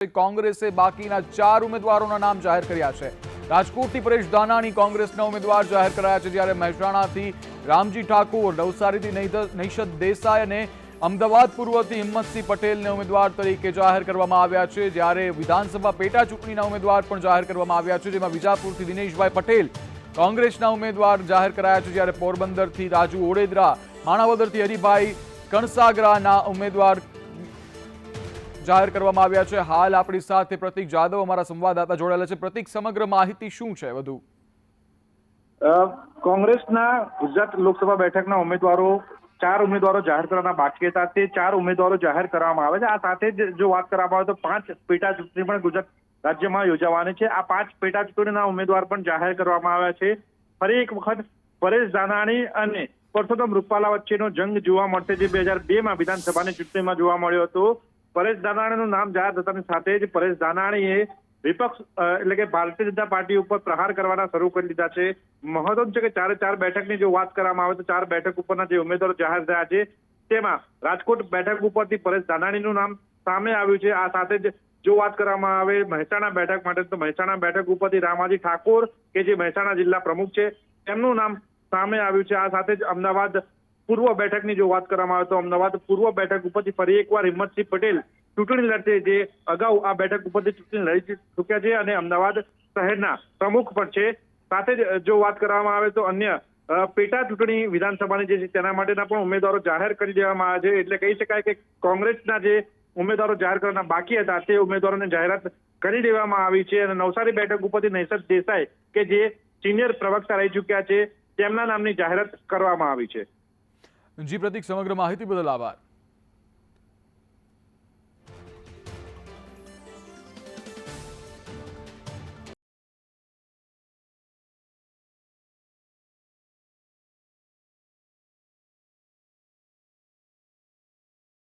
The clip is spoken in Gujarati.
કોંગ્રેસે બાકીના 4 ઉમેદવારોના નામ જાહેર કર્યા છે। રાજકોટથી પરેશ ધાનાણી કોંગ્રેસના ઉમેદવાર જાહેર કરાયા છે, જ્યારે મહેસાણાથી રામજી ઠાકોર, નવસારીથી નૈશદ દેસાઈ અને અમદાવાદ પૂર્વથી હિંમતસિંહ પટેલને ઉમેદવાર તરીકે જાહેર કરવામાં આવ્યા છે। જ્યારે વિધાનસભા પેટા ચૂંટણીના ઉમેદવાર પણ જાહેર કરવામાં આવ્યા છે, જેમાં વિજાપુરથી દિનેશભાઈ પટેલ કોંગ્રેસના ઉમેદવાર જાહેર કરાયા છે, જ્યારે પોરબંદરથી રાજુ ઓડેદરા, માણાવદરથી હરિભાઈ કણસાગરાના ઉમેદવાર જાહેર કરવામાં આવ્યા છે। હાલ આપણી સાથે પ્રતિક જાદવ અમારા સંવાદદાતા જોડાયેલા છે। પ્રતિક, સમગ્ર માહિતી શું છે વધુ? કોંગ્રેસના ગુજરાત લોકસભા બેઠકના ઉમેદવારો 4 ઉમેદવારો જાહેર કરવાના બાકી હતા, તે 4 ઉમેદવારો જાહેર કરવામાં આવે છે। આ સાથે જ જો વાત કરવામાં આવે તો 5 પેટા ચૂંટણી પણ ગુજરાત રાજ્યમાં યોજાવાની છે। આ 5 પેટા ચૂંટણીના ઉમેદવાર પણ જાહેર કરવામાં આવ્યા છે। ફરી એક વખત પરેશ ધાનાણી અને પરસોત્તમ રૂપાલા વચ્ચેનો જંગ જોવા મળશે, જે 2002માં વિધાનસભાની ચૂંટણીમાં જોવા મળ્યો હતો। પરેશ ધાનાણીનું નામ જાહેર થતાની સાથે જ પરેશ ધાનાણીએ વિપક્ષ એટલે કે ભારતીય જનતા પાર્ટી ઉપર પ્રહાર કરવાના શરૂ કરી દીધા છે। મહત્વનું છે કે 4 બેઠકની જો વાત કરવામાં આવે તો 4 બેઠક ઉપરના જે ઉમેદવારો જાહેર થયા છે, તેમાં રાજકોટ બેઠક ઉપરથી પરેશ ધાનાણીનું નામ સામે આવ્યું છે। આ સાથે જ જો વાત કરવામાં આવે મહેસાણા બેઠક માટે, તો મહેસાણા બેઠક ઉપરથી રામાજી ઠાકોર, કે જે મહેસાણા જિલ્લા પ્રમુખ છે, તેમનું નામ સામે આવ્યું છે। આ સાથે જ અમદાવાદ પૂર્વ બેઠકની જો વાત કરવામાં આવે તો અમદાવાદ પૂર્વ બેઠક ઉપરથી ફરી એકવાર હિંમતસિંહ પટેલ ચૂંટણી લડશે, જે અગાઉ આ બેઠક ઉપરથી ચૂંટણી લડી ચૂક્યા છે અને અમદાવાદ શહેરના પ્રમુખ પણ છે। સાથે જ જો વાત કરવામાં આવે તો અન્ય પેટા ચૂંટણી વિધાનસભાની જે છે તેના માટેના પણ ઉમેદવારો જાહેર કરી દેવામાં આવ્યા છે। એટલે કહી શકાય કે કોંગ્રેસના જે ઉમેદવારો જાહેર કરવાના બાકી હતા, તે ઉમેદવારોની જાહેરાત કરી દેવામાં આવી છે અને નવસારી બેઠક ઉપરથી નૈશદ દેસાઈ, કે જે સિનિયર પ્રવક્તા રહી ચૂક્યા છે, તેમના નામની જાહેરાત કરવામાં આવી છે। જી પ્રતિક, સમગ્ર માહિતી બદલ આભાર।